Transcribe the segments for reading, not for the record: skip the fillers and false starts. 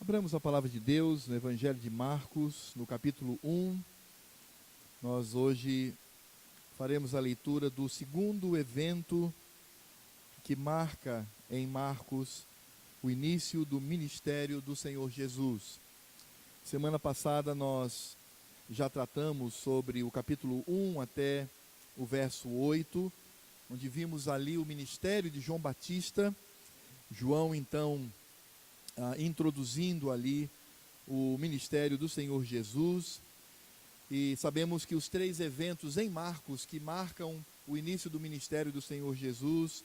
Abramos a palavra de Deus no Evangelho de Marcos, no capítulo 1. Nós hoje faremos a leitura do segundo evento que marca em Marcos o início do ministério do Senhor Jesus. Semana passada nós já tratamos sobre o capítulo 1 até o verso 8, onde vimos ali o ministério de João Batista. João, então, introduzindo ali o ministério do Senhor Jesus. E sabemos que os três eventos em Marcos que marcam o início do ministério do Senhor Jesus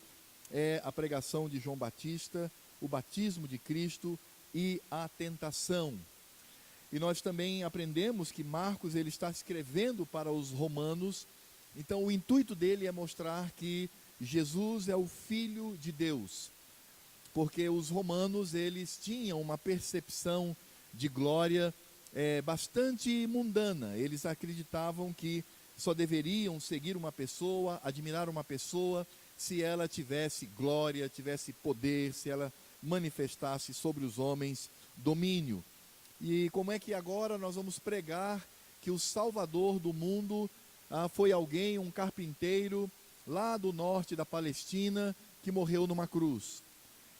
é a pregação de João Batista, o batismo de Cristo e a tentação. E nós também aprendemos que Marcos ele está escrevendo para os romanos, então o intuito dele é mostrar que Jesus é o Filho de Deus, porque os romanos eles tinham uma percepção de glória bastante mundana. Eles acreditavam que só deveriam seguir uma pessoa, admirar uma pessoa, se ela tivesse glória, tivesse poder, se ela manifestasse sobre os homens domínio. E como é que agora nós vamos pregar que o Salvador do mundo foi alguém, um carpinteiro, lá do norte da Palestina, que morreu numa cruz?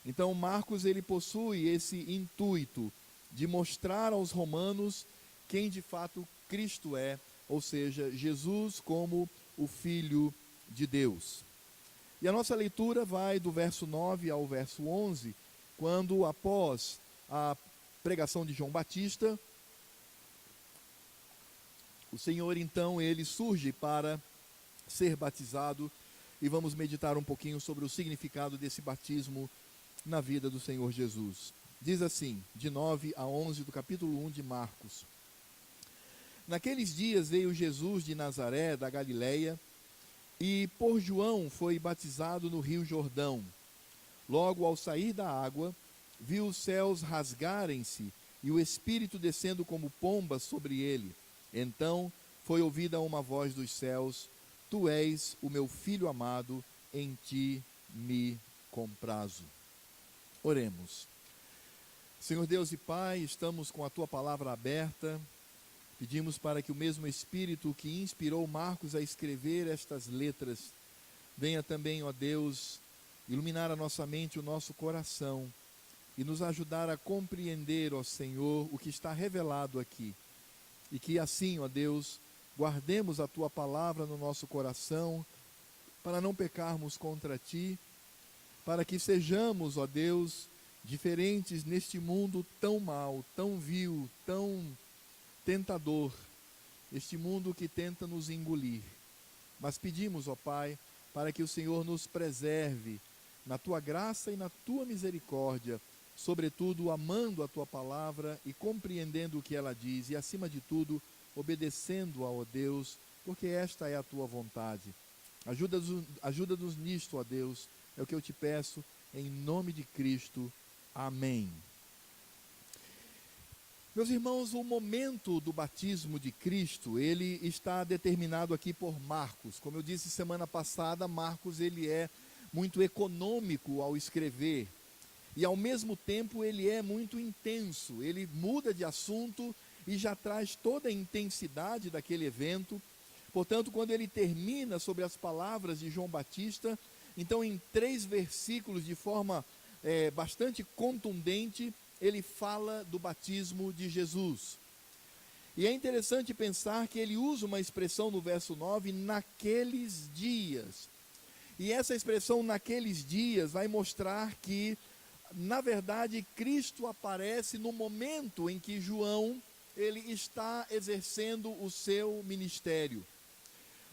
Então Marcos ele possui esse intuito de mostrar aos romanos quem de fato Cristo é, ou seja, Jesus como o Filho de Deus. E a nossa leitura vai do verso 9 ao verso 11, quando após a pregação de João Batista, o Senhor então ele surge para ser batizado, e vamos meditar um pouquinho sobre o significado desse batismo na vida do Senhor Jesus. Diz assim, de 9 a 11 do capítulo 1 de Marcos: Naqueles dias veio Jesus de Nazaré, da Galileia, e por João foi batizado no rio Jordão. Logo ao sair da água, viu os céus rasgarem-se e o Espírito descendo como pomba sobre ele. Então foi ouvida uma voz dos céus: Tu és o meu Filho amado, em ti me comprazo. Oremos. Senhor Deus e Pai, estamos com a Tua palavra aberta. Pedimos para que o mesmo Espírito que inspirou Marcos a escrever estas letras venha também, ó Deus, iluminar a nossa mente, o nosso coração e nos ajudar a compreender, ó Senhor, o que está revelado aqui. E que assim, ó Deus, guardemos a Tua palavra no nosso coração para não pecarmos contra Ti, para que sejamos, ó Deus, diferentes neste mundo tão mau, tão vil, tão tentador, este mundo que tenta nos engolir. Mas pedimos, ó Pai, para que o Senhor nos preserve na Tua graça e na Tua misericórdia, sobretudo amando a Tua palavra e compreendendo o que ela diz, e acima de tudo, obedecendo-a, ó Deus, porque esta é a Tua vontade. Ajuda-nos nisto, ó Deus, é o que eu te peço, em nome de Cristo. Amém. Meus irmãos, o momento do batismo de Cristo, ele está determinado aqui por Marcos. Como eu disse semana passada, Marcos ele é muito econômico ao escrever. E ao mesmo tempo ele é muito intenso. Ele muda de assunto e já traz toda a intensidade daquele evento. Portanto, quando ele termina sobre as palavras de João Batista, então em 3 versículos, de forma bastante contundente, ele fala do batismo de Jesus. E é interessante pensar que ele usa uma expressão no verso 9, naqueles dias. E essa expressão, naqueles dias, vai mostrar que, na verdade, Cristo aparece no momento em que João ele está exercendo o seu ministério.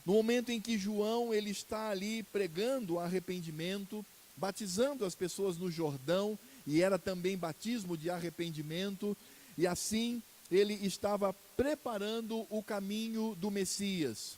No momento em que João ele está ali pregando o arrependimento, batizando as pessoas no Jordão, e era também batismo de arrependimento, e assim ele estava preparando o caminho do Messias.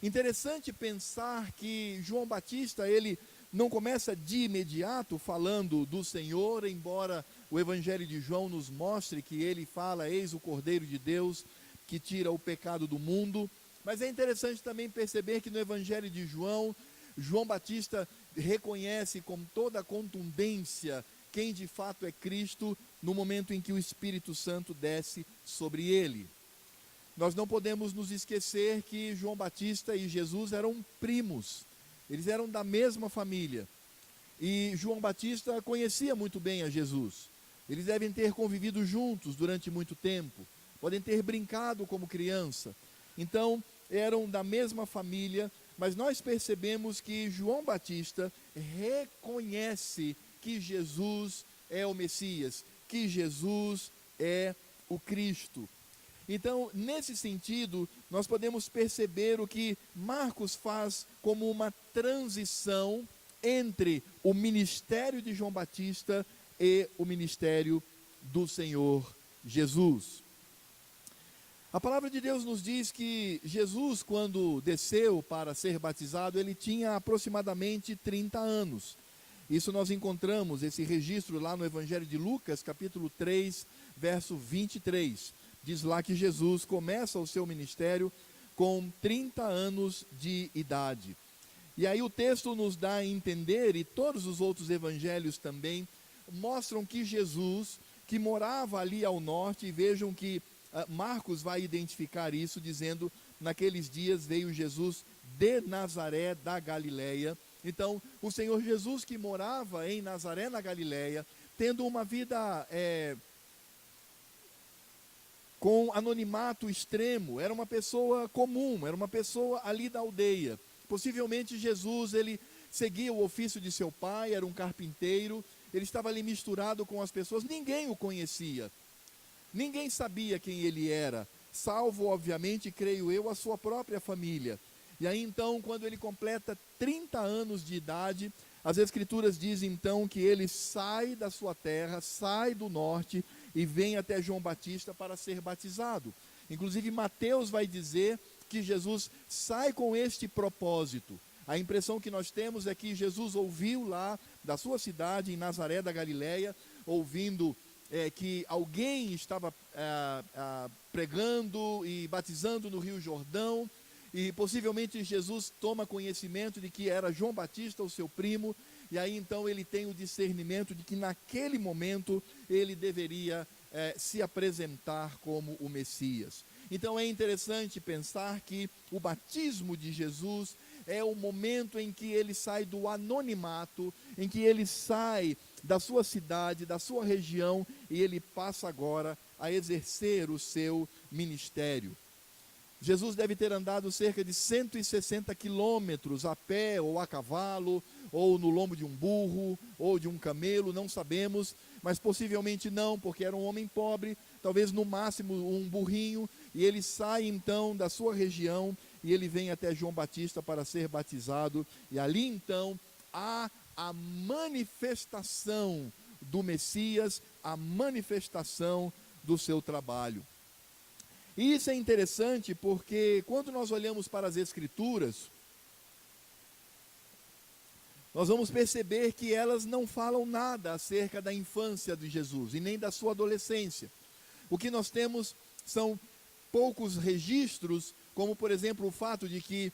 Interessante pensar que João Batista, ele não começa de imediato falando do Senhor, embora o Evangelho de João nos mostre que ele fala: eis o Cordeiro de Deus que tira o pecado do mundo. Mas é interessante também perceber que no Evangelho de João, João Batista reconhece com toda a contundência quem de fato é Cristo no momento em que o Espírito Santo desce sobre ele. Nós não podemos nos esquecer que João Batista e Jesus eram primos, eles eram da mesma família. E João Batista conhecia muito bem a Jesus. Eles devem ter convivido juntos durante muito tempo, podem ter brincado como criança. Então, eram da mesma família, mas nós percebemos que João Batista reconhece que Jesus é o Messias, que Jesus é o Cristo. Então, nesse sentido, nós podemos perceber o que Marcos faz como uma transição entre o ministério de João Batista e o ministério do Senhor Jesus. A palavra de Deus nos diz que Jesus, quando desceu para ser batizado, ele tinha aproximadamente 30 anos. Isso nós encontramos, esse registro lá no Evangelho de Lucas, capítulo 3, verso 23. Diz lá que Jesus começa o seu ministério com 30 anos de idade. E aí o texto nos dá a entender, e todos os outros evangelhos também, mostram que Jesus, que morava ali ao norte, e vejam que Marcos vai identificar isso, dizendo, naqueles dias veio Jesus de Nazaré da Galileia. Então, o Senhor Jesus que morava em Nazaré na Galileia, tendo uma vida com anonimato extremo, era uma pessoa comum, era uma pessoa ali da aldeia. Possivelmente Jesus, ele seguia o ofício de seu pai, era um carpinteiro, ele estava ali misturado com as pessoas, ninguém o conhecia, ninguém sabia quem ele era, salvo, obviamente, creio eu, a sua própria família. E aí então, quando ele completa 30 anos de idade, as Escrituras dizem então que ele sai da sua terra, sai do norte e vem até João Batista para ser batizado. Inclusive Mateus vai dizer que Jesus sai com este propósito. A impressão que nós temos é que Jesus ouviu lá da sua cidade, em Nazaré da Galileia, ouvindo que alguém estava pregando e batizando no Rio Jordão, e possivelmente Jesus toma conhecimento de que era João Batista, o seu primo, e aí então ele tem o discernimento de que naquele momento ele deveria se apresentar como o Messias. Então é interessante pensar que o batismo de Jesus é o momento em que ele sai do anonimato, em que ele sai da sua cidade, da sua região, e ele passa agora a exercer o seu ministério. Jesus deve ter andado cerca de 160 quilômetros a pé, ou a cavalo, ou no lombo de um burro, ou de um camelo, não sabemos, mas possivelmente não, porque era um homem pobre, talvez no máximo um burrinho, e ele sai então da sua região, e ele vem até João Batista para ser batizado, e ali então há a manifestação do Messias, a manifestação do seu trabalho. E isso é interessante porque quando nós olhamos para as Escrituras, nós vamos perceber que elas não falam nada acerca da infância de Jesus e nem da sua adolescência. O que nós temos são poucos registros, como por exemplo o fato de que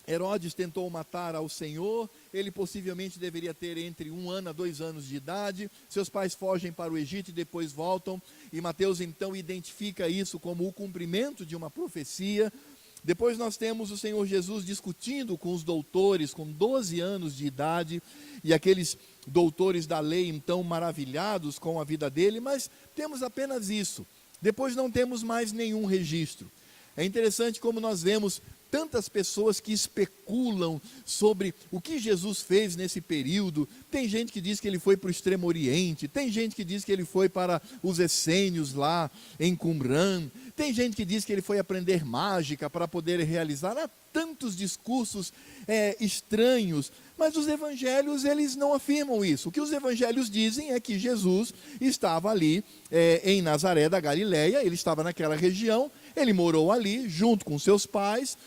Herodes tentou matar ao Senhor, ele possivelmente deveria ter entre 1 ano a 2 anos de idade, seus pais fogem para o Egito e depois voltam, e Mateus então identifica isso como o cumprimento de uma profecia. Depois nós temos o Senhor Jesus discutindo com os doutores com 12 anos de idade, e aqueles doutores da lei então maravilhados com a vida dele, mas temos apenas isso, depois não temos mais nenhum registro. É interessante como nós vemos tantas pessoas que especulam sobre o que Jesus fez nesse período. Tem gente que diz que ele foi para o Extremo Oriente, tem gente que diz que ele foi para os essênios lá em Qumran, tem gente que diz que ele foi aprender mágica para poder realizar. Há tantos discursos estranhos, mas os evangelhos eles não afirmam isso. O que os evangelhos dizem é que Jesus estava ali em Nazaré da Galileia, ele estava naquela região, ele morou ali junto com seus pais,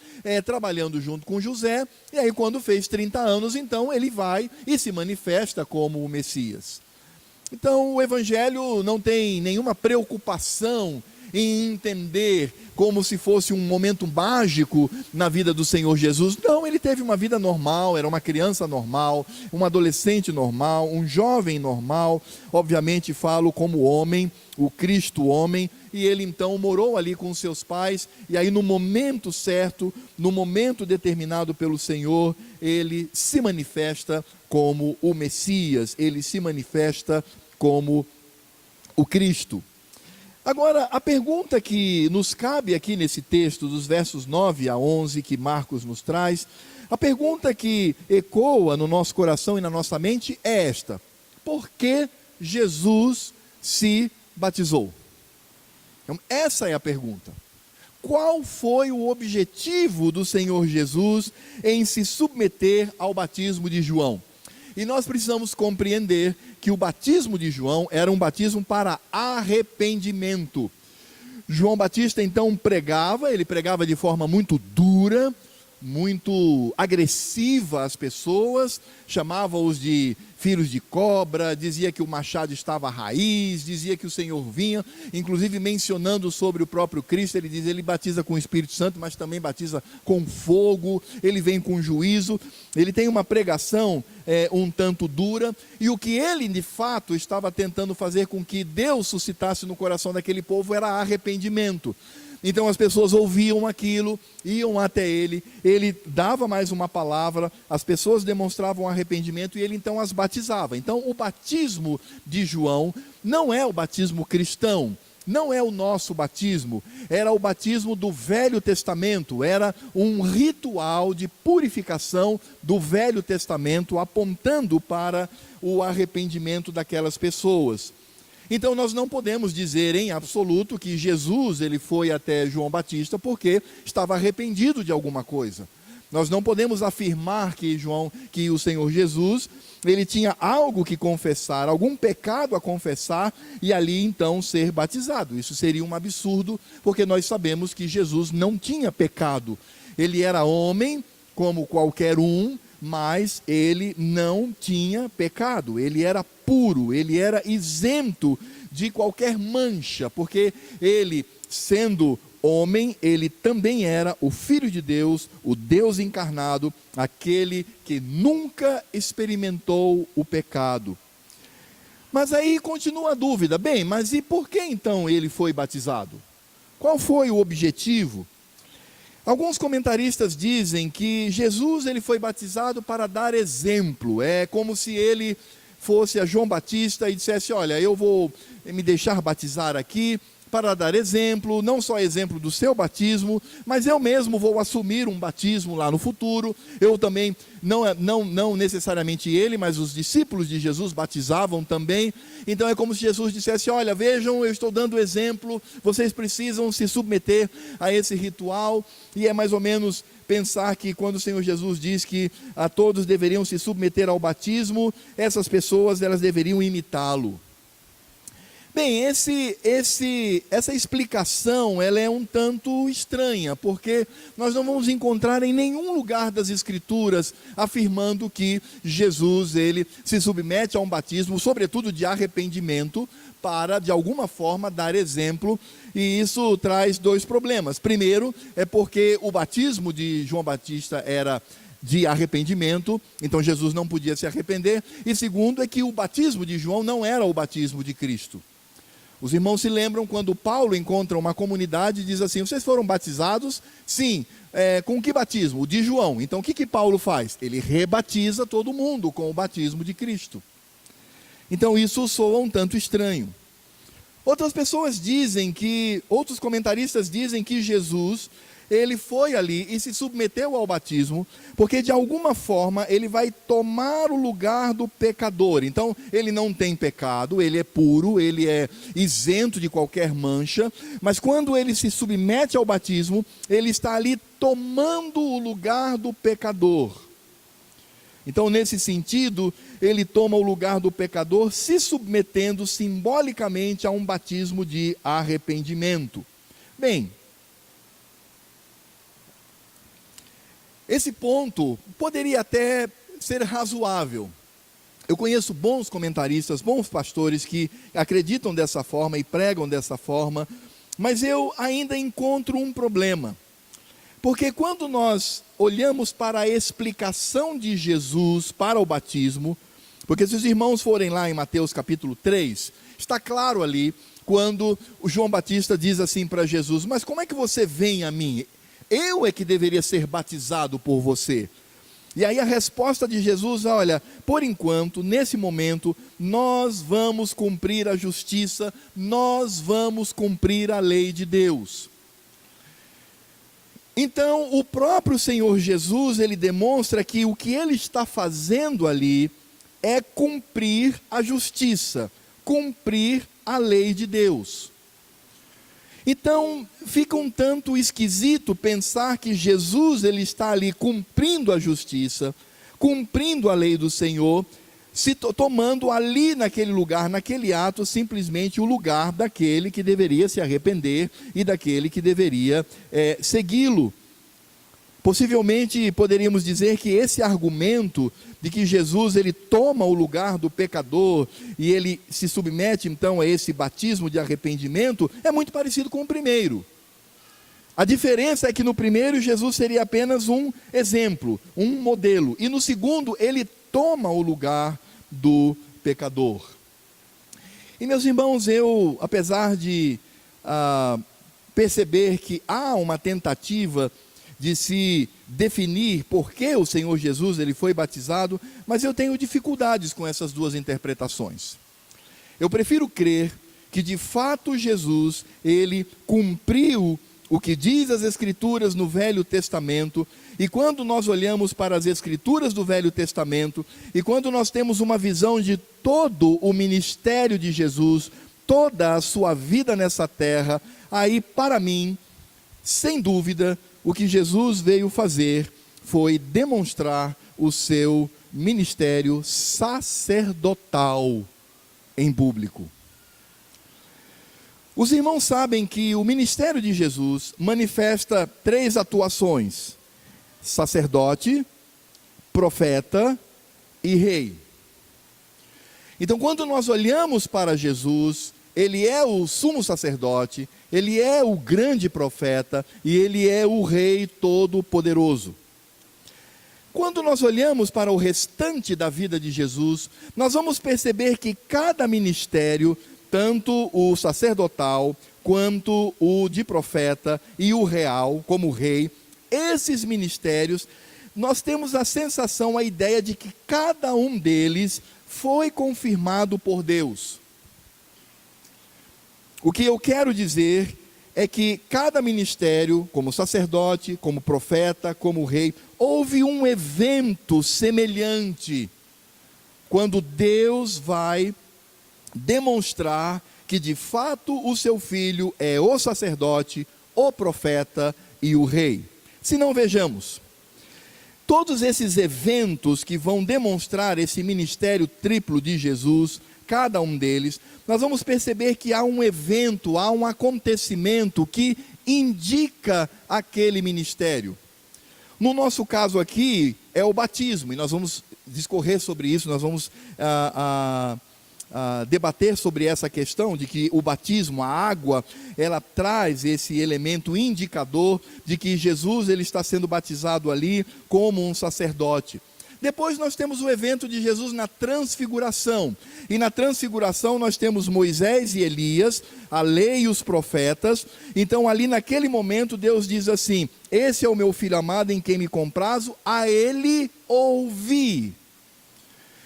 trabalhando junto com José, e aí quando fez 30 anos, então ele vai e se manifesta como o Messias. Então o Evangelho não tem nenhuma preocupação em entender como se fosse um momento mágico na vida do Senhor Jesus. Não, ele teve uma vida normal, era uma criança normal, um adolescente normal, um jovem normal. Obviamente falo como homem, o Cristo homem, e ele então morou ali com seus pais, e aí no momento certo, no momento determinado pelo Senhor, ele se manifesta como o Messias, ele se manifesta como o Cristo. Agora, a pergunta que nos cabe aqui nesse texto, dos versos 9 a 11, que Marcos nos traz, a pergunta que ecoa no nosso coração e na nossa mente é esta: por que Jesus se batizou? Então, essa é a pergunta. Qual foi o objetivo do Senhor Jesus em se submeter ao batismo de João? E nós precisamos compreender que o batismo de João era um batismo para arrependimento. João Batista então ele pregava de forma muito dura, muito agressiva às pessoas, chamava-os de filhos de cobra, dizia que o machado estava à raiz, dizia que o Senhor vinha, inclusive mencionando sobre o próprio Cristo, ele diz, ele batiza com o Espírito Santo, mas também batiza com fogo, ele vem com juízo, ele tem uma pregação um tanto dura, e o que ele de fato estava tentando fazer com que Deus suscitasse no coração daquele povo era arrependimento. Então as pessoas ouviam aquilo, iam até ele dava mais uma palavra, as pessoas demonstravam arrependimento e ele então as batizava. Então o batismo de João não é o batismo cristão, não é o nosso batismo, era o batismo do Velho Testamento, era um ritual de purificação do Velho Testamento, apontando para o arrependimento daquelas pessoas. Então nós não podemos dizer em absoluto que Jesus ele foi até João Batista porque estava arrependido de alguma coisa. Nós não podemos afirmar que o Senhor Jesus, ele tinha algo que confessar, algum pecado a confessar e ali então ser batizado. Isso seria um absurdo, porque nós sabemos que Jesus não tinha pecado. Ele era homem como qualquer um, mas ele não tinha pecado, ele era puro, ele era isento de qualquer mancha, porque ele, sendo homem, ele também era o Filho de Deus, o Deus encarnado, aquele que nunca experimentou o pecado. Mas aí continua a dúvida, bem, mas e por que então ele foi batizado? Qual foi o objetivo? Alguns comentaristas dizem que Jesus ele foi batizado para dar exemplo, é como se ele fosse a João Batista e dissesse, olha, eu vou me deixar batizar aqui para dar exemplo, não só exemplo do seu batismo, mas eu mesmo vou assumir um batismo lá no futuro. Eu também, não necessariamente ele, mas os discípulos de Jesus batizavam também. Então é como se Jesus dissesse, olha, vejam, eu estou dando exemplo, vocês precisam se submeter a esse ritual. E é mais ou menos pensar que quando o Senhor Jesus diz que a todos deveriam se submeter ao batismo, essas pessoas elas deveriam imitá-lo. Bem, essa explicação ela é um tanto estranha, porque nós não vamos encontrar em nenhum lugar das Escrituras afirmando que Jesus ele se submete a um batismo, sobretudo de arrependimento, para de alguma forma dar exemplo, e isso traz dois problemas. Primeiro, é porque o batismo de João Batista era de arrependimento, então Jesus não podia se arrepender, e segundo é que o batismo de João não era o batismo de Cristo. Os irmãos se lembram quando Paulo encontra uma comunidade e diz assim, vocês foram batizados? Sim. Com que batismo? O de João. Então o que Paulo faz? Ele rebatiza todo mundo com o batismo de Cristo. Então isso soa um tanto estranho. Outras outros comentaristas dizem que Jesus, ele foi ali e se submeteu ao batismo, porque de alguma forma ele vai tomar o lugar do pecador. Então ele não tem pecado, ele é puro, ele é isento de qualquer mancha, mas quando ele se submete ao batismo, ele está ali tomando o lugar do pecador. Então nesse sentido, ele toma o lugar do pecador, se submetendo simbolicamente a um batismo de arrependimento. Bem, esse ponto poderia até ser razoável. Eu conheço bons comentaristas, bons pastores que acreditam dessa forma e pregam dessa forma, Mas eu ainda encontro um problema. Porque quando nós olhamos para a explicação de Jesus para o batismo, porque se os irmãos forem lá em Mateus capítulo 3, está claro ali, quando o João Batista diz assim para Jesus: mas como é que você vem a mim? Eu é que deveria ser batizado por você. E aí a resposta de Jesus: olha, por enquanto, nesse momento, nós vamos cumprir a justiça, nós vamos cumprir a lei de Deus. Então, o próprio Senhor Jesus, ele demonstra que o que ele está fazendo ali é cumprir a justiça, cumprir a lei de Deus. Então, fica um tanto esquisito pensar que Jesus, ele está ali cumprindo a justiça, cumprindo a lei do Senhor, tomando ali naquele lugar, naquele ato, simplesmente o lugar daquele que deveria se arrepender e daquele que deveria segui-lo. Possivelmente poderíamos dizer que esse argumento de que Jesus ele toma o lugar do pecador e ele se submete então a esse batismo de arrependimento é muito parecido com o primeiro. A diferença é que no primeiro Jesus seria apenas um exemplo, um modelo, e no segundo ele toma o lugar do pecador. E meus irmãos, eu, apesar de perceber que há uma tentativa de se definir por que o Senhor Jesus ele foi batizado, mas eu tenho dificuldades com essas duas interpretações. Eu prefiro crer que de fato Jesus, ele cumpriu o que diz as Escrituras no Velho Testamento, e quando nós olhamos para as Escrituras do Velho Testamento, e quando nós temos uma visão de todo o ministério de Jesus, toda a sua vida nessa terra, aí para mim, sem dúvida, o que Jesus veio fazer foi demonstrar o seu ministério sacerdotal em público. Os irmãos sabem que o ministério de Jesus manifesta 3 atuações: sacerdote, profeta e rei. Então, quando nós olhamos para Jesus, ele é o sumo sacerdote, ele é o grande profeta e ele é o rei todo-poderoso. Quando nós olhamos para o restante da vida de Jesus, nós vamos perceber que cada ministério, tanto o sacerdotal, quanto o de profeta e o real, como rei, esses ministérios, nós temos a sensação, a ideia de que cada um deles foi confirmado por Deus. O que eu quero dizer é que cada ministério, como sacerdote, como profeta, como rei, houve um evento semelhante, quando Deus vai demonstrar que de fato o seu filho é o sacerdote, o profeta e o rei. Se não, vejamos, todos esses eventos que vão demonstrar esse ministério triplo de Jesus, cada um deles, nós vamos perceber que há um evento, há um acontecimento que indica aquele ministério. No nosso caso aqui, é o batismo, e nós vamos discorrer sobre isso, nós vamos debater sobre essa questão de que o batismo, a água, ela traz esse elemento indicador de que Jesus ele está sendo batizado ali como um sacerdote. Depois nós temos o evento de Jesus na transfiguração, e na transfiguração nós temos Moisés e Elias, a lei e os profetas. Então ali naquele momento Deus diz assim: esse é o meu filho amado em quem me comprazo, a ele ouvi.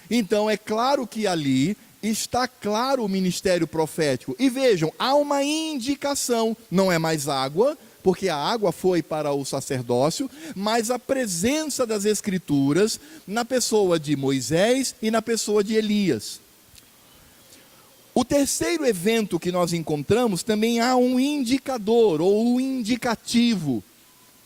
Então é claro que ali está claro o ministério profético, e vejam, há uma indicação, não é mais água, porque a água foi para o sacerdócio, mas a presença das Escrituras na pessoa de Moisés e na pessoa de Elias. O terceiro evento que nós encontramos, também há um indicador, ou um indicativo,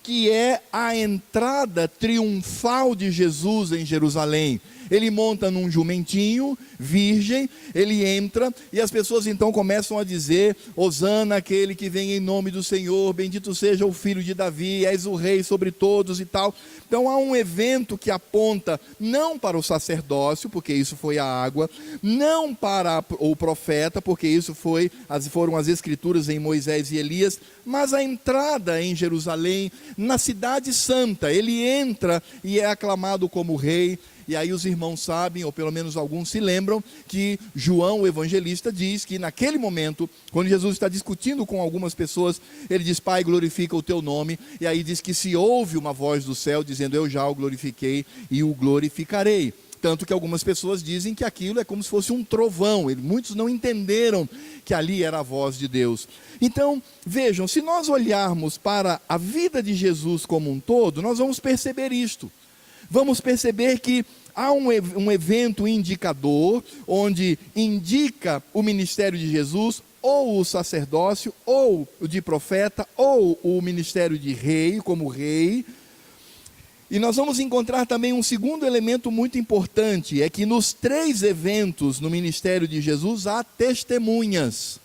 que é a entrada triunfal de Jesus em Jerusalém. ele monta num jumentinho, virgem, ele entra, e as pessoas então começam a dizer: Hosana, aquele que vem em nome do Senhor, bendito seja o filho de Davi, és o rei sobre todos e tal. Então há um evento que aponta não para o sacerdócio, porque isso foi a água, não para o profeta, porque isso foram as escrituras em Moisés e Elias, mas a entrada em Jerusalém, na cidade santa. Ele entra e é aclamado como rei. E aí os irmãos sabem, ou pelo menos alguns se lembram, que João, o evangelista, diz que naquele momento, quando Jesus está discutindo com algumas pessoas, ele diz: Pai, glorifica o teu nome. E aí diz que se ouve uma voz do céu dizendo: eu já o glorifiquei e o glorificarei. Tanto que algumas pessoas dizem que aquilo é como se fosse um trovão. Muitos não entenderam que ali era a voz de Deus. Então, vejam, se nós olharmos para a vida de Jesus como um todo, nós vamos perceber isto. Vamos perceber que há um evento indicador, onde indica o ministério de Jesus, ou o sacerdócio, ou o de profeta, ou o ministério de rei, como rei. E nós vamos encontrar também um segundo elemento muito importante, é que nos 3 eventos no ministério de Jesus há testemunhas.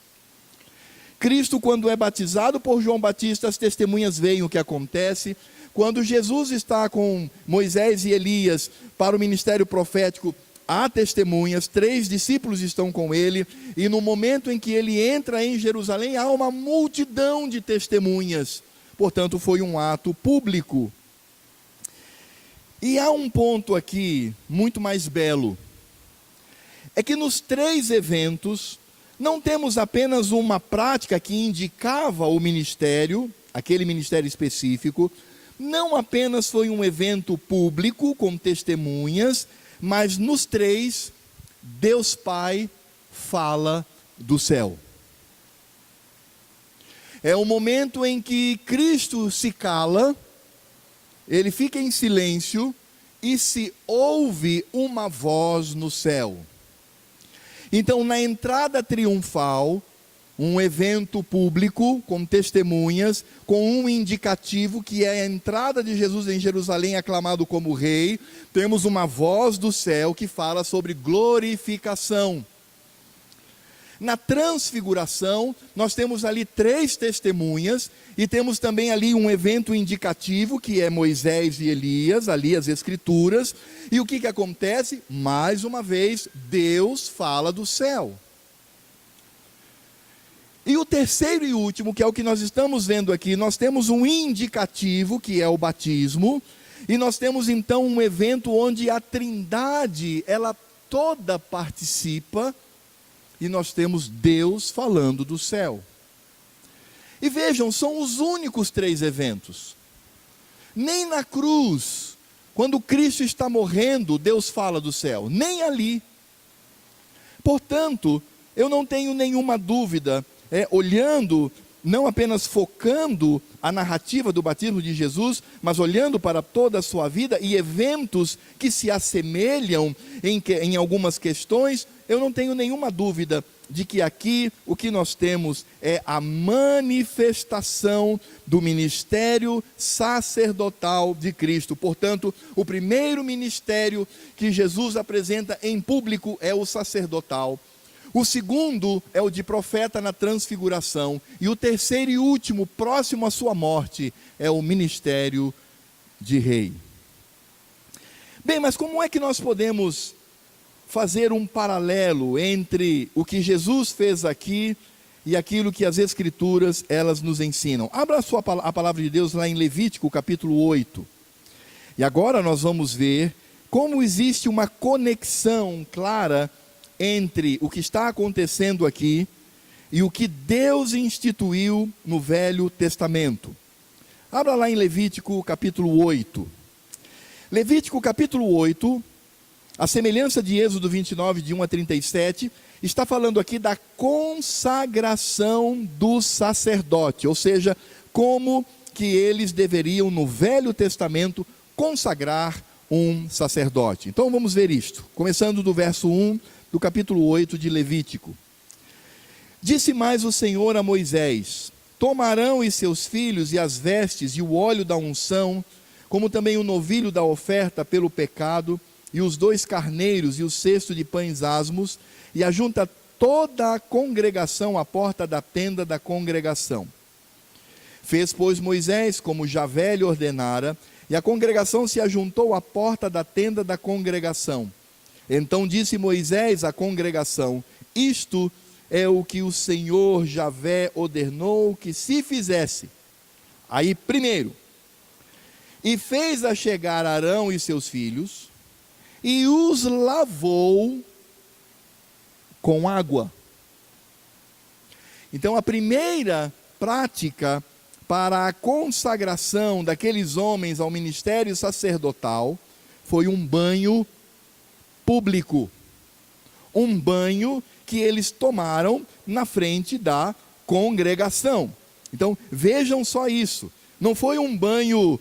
Cristo, quando é batizado por João Batista, as testemunhas veem o que acontece. Quando Jesus está com Moisés e Elias para o ministério profético, há testemunhas, 3 discípulos estão com ele, e no momento em que ele entra em Jerusalém, há uma multidão de testemunhas. Portanto, foi um ato público. E há um ponto aqui muito mais belo, é que nos 3 eventos, não temos apenas uma prática que indicava o ministério, aquele ministério específico, não apenas foi um evento público com testemunhas, mas nos 3, Deus Pai fala do céu. É o momento em que Cristo se cala, ele fica em silêncio e se ouve uma voz no céu. Então, na entrada triunfal, um evento público com testemunhas, com um indicativo que é a entrada de Jesus em Jerusalém aclamado como rei, temos uma voz do céu que fala sobre glorificação. Na transfiguração, nós temos ali 3 testemunhas, e temos também ali um evento indicativo, que é Moisés e Elias, ali as escrituras, e o que acontece? Mais uma vez, Deus fala do céu. E o terceiro e último, que é o que nós estamos vendo aqui, nós temos um indicativo, que é o batismo, e nós temos então um evento onde a Trindade, ela toda participa, e nós temos Deus falando do céu. E vejam, são os únicos 3 eventos. Nem na cruz, quando Cristo está morrendo, Deus fala do céu, nem ali. Portanto, eu não tenho nenhuma dúvida, olhando, não apenas focando a narrativa do batismo de Jesus, mas olhando para toda a sua vida e eventos que se assemelham em algumas questões, eu não tenho nenhuma dúvida de que aqui o que nós temos é a manifestação do ministério sacerdotal de Cristo. Portanto, o primeiro ministério que Jesus apresenta em público é o sacerdotal. O segundo é o de profeta na transfiguração. E o terceiro e último, próximo à sua morte, é o ministério de rei. Bem, mas como é que nós podemos fazer um paralelo entre o que Jesus fez aqui e aquilo que as escrituras, elas nos ensinam? Abra a palavra de Deus lá em Levítico, capítulo 8. E agora nós vamos ver como existe uma conexão clara entre o que está acontecendo aqui e o que Deus instituiu no Velho Testamento. Abra lá em Levítico capítulo 8. Levítico capítulo 8, a semelhança de Êxodo 29, de 1 a 37, está falando aqui da consagração do sacerdote, ou seja, como que eles deveriam no Velho Testamento consagrar um sacerdote. Então vamos ver isto, começando do verso 1, do capítulo 8 de Levítico. Disse mais o Senhor a Moisés: toma Arão e seus filhos e as vestes e o óleo da unção, como também o novilho da oferta pelo pecado, e os 2 carneiros, e o cesto de pães asmos, e ajunta toda a congregação à porta da tenda da congregação. Fez, pois, Moisés como Javé lhe ordenara, e a congregação se ajuntou à porta da tenda da congregação. Então disse Moisés à congregação: isto é o que o Senhor Javé ordenou que se fizesse. Aí, primeiro, e fez a chegar Arão e seus filhos, e os lavou com água. Então, a primeira prática para a consagração daqueles homens ao ministério sacerdotal foi um banho público. Um banho que eles tomaram na frente da congregação. Então, vejam só isso. Não foi um banho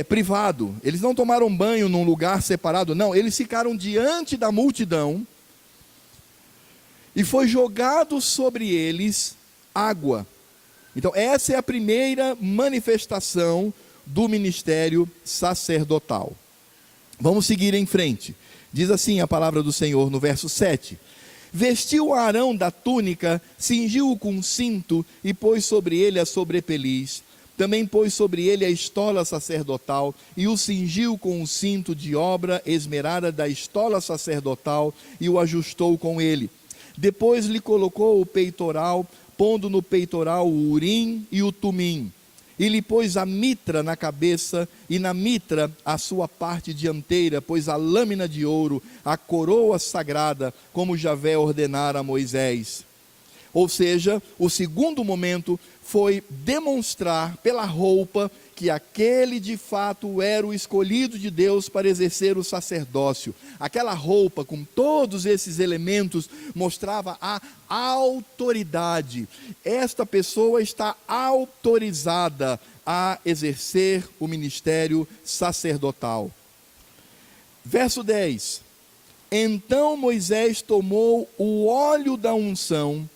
privado. Eles não tomaram banho num lugar separado, não. Eles ficaram diante da multidão e foi jogado sobre eles água. Então, essa é a primeira manifestação do ministério sacerdotal. Vamos seguir em frente. Diz assim a palavra do Senhor no verso 7. Vestiu Arão da túnica, cingiu-o com cinto e pôs sobre ele a sobrepeliz. Também pôs sobre ele a estola sacerdotal e o cingiu com o cinto de obra esmerada da estola sacerdotal e o ajustou com ele. Depois lhe colocou o peitoral, pondo no peitoral o urim e o tumim. E lhe pôs a mitra na cabeça, e na mitra a sua parte dianteira, pôs a lâmina de ouro, a coroa sagrada, como Javé ordenara a Moisés. Ou seja, o segundo momento foi demonstrar pela roupa que aquele de fato era o escolhido de Deus para exercer o sacerdócio. Aquela roupa com todos esses elementos mostrava a autoridade. Esta pessoa está autorizada a exercer o ministério sacerdotal. Verso 10. Então Moisés tomou o óleo da unção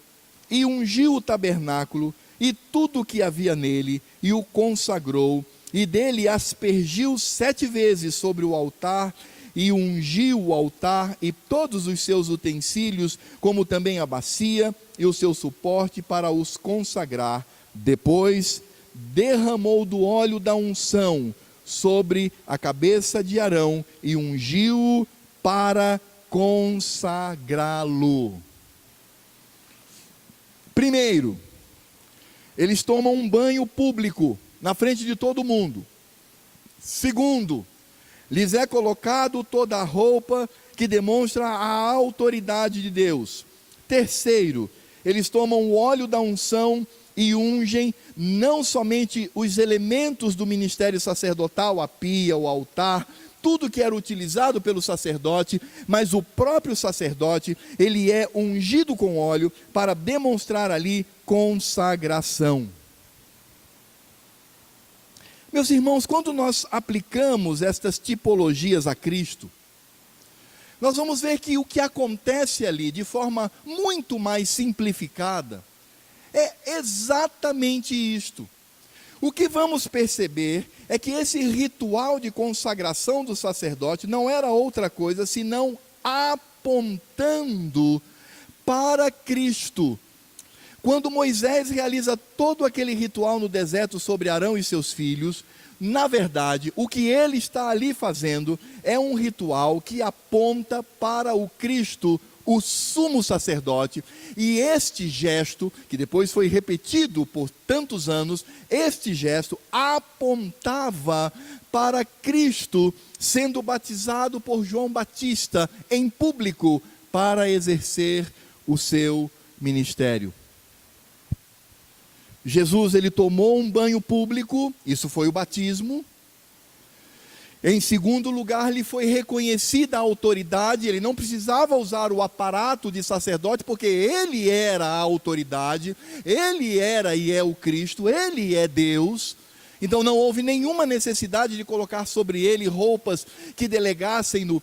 e ungiu o tabernáculo e tudo o que havia nele, e o consagrou, e dele aspergiu 7 vezes sobre o altar, e ungiu o altar e todos os seus utensílios, como também a bacia e o seu suporte para os consagrar. Depois derramou do óleo da unção sobre a cabeça de Arão, e ungiu-o para consagrá-lo. Primeiro, eles tomam um banho público, na frente de todo mundo. Segundo, lhes é colocado toda a roupa que demonstra a autoridade de Deus. Terceiro, eles tomam o óleo da unção e ungem não somente os elementos do ministério sacerdotal, a pia, o altar, tudo que era utilizado pelo sacerdote, mas o próprio sacerdote, ele é ungido com óleo para demonstrar ali consagração. Meus irmãos, quando nós aplicamos estas tipologias a Cristo, nós vamos ver que o que acontece ali, de forma muito mais simplificada, é exatamente isto. O que vamos perceber é que esse ritual de consagração do sacerdote não era outra coisa senão apontando para Cristo. Quando Moisés realiza todo aquele ritual no deserto sobre Arão e seus filhos, na verdade, o que ele está ali fazendo é um ritual que aponta para o Cristo, o sumo sacerdote, e este gesto, que depois foi repetido por tantos anos, este gesto apontava para Cristo sendo batizado por João Batista em público para exercer o seu ministério. Jesus, ele tomou um banho público, isso foi o batismo. Em segundo lugar, lhe foi reconhecida a autoridade, ele não precisava usar o aparato de sacerdote, porque ele era a autoridade, ele era e é o Cristo, ele é Deus. Então não houve nenhuma necessidade de colocar sobre ele roupas que delegassem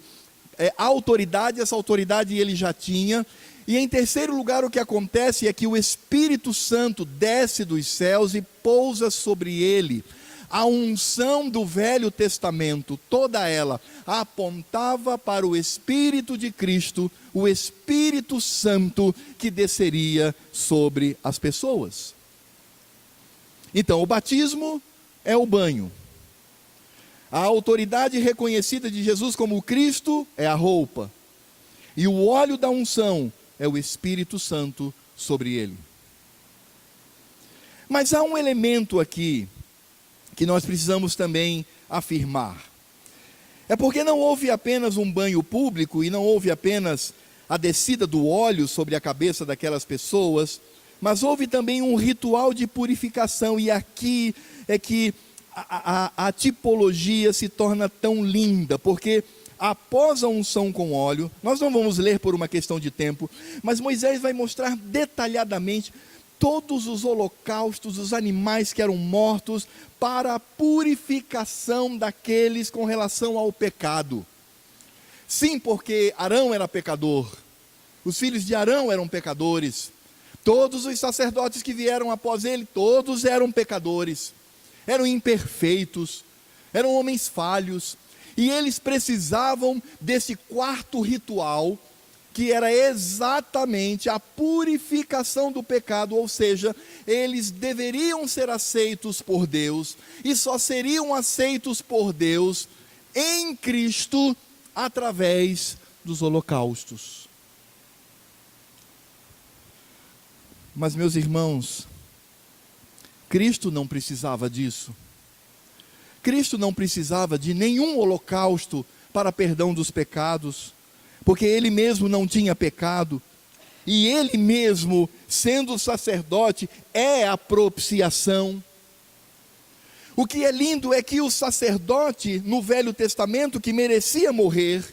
a autoridade, essa autoridade ele já tinha. E em terceiro lugar, o que acontece é que o Espírito Santo desce dos céus e pousa sobre ele. A unção do Velho Testamento, toda ela, apontava para o Espírito de Cristo, o Espírito Santo que desceria sobre as pessoas. Então, o batismo é o banho. A autoridade reconhecida de Jesus como Cristo é a roupa. E o óleo da unção é o Espírito Santo sobre ele. Mas há um elemento aqui que nós precisamos também afirmar. É porque não houve apenas um banho público e não houve apenas a descida do óleo sobre a cabeça daquelas pessoas, mas houve também um ritual de purificação, e aqui é que a tipologia se torna tão linda, porque após a unção com óleo, nós não vamos ler por uma questão de tempo, mas Moisés vai mostrar detalhadamente todos os holocaustos, os animais que eram mortos, para a purificação daqueles com relação ao pecado. Sim, porque Arão era pecador, os filhos de Arão eram pecadores, todos os sacerdotes que vieram após ele, todos eram pecadores, eram imperfeitos, eram homens falhos, e eles precisavam desse quarto ritual, que era exatamente a purificação do pecado, ou seja, eles deveriam ser aceitos por Deus, e só seriam aceitos por Deus em Cristo, através dos holocaustos. Mas, meus irmãos, Cristo não precisava disso. Cristo não precisava de nenhum holocausto para perdão dos pecados, porque ele mesmo não tinha pecado, e ele mesmo, sendo sacerdote, é a propiciação. O que é lindo é que o sacerdote no Velho Testamento, que merecia morrer,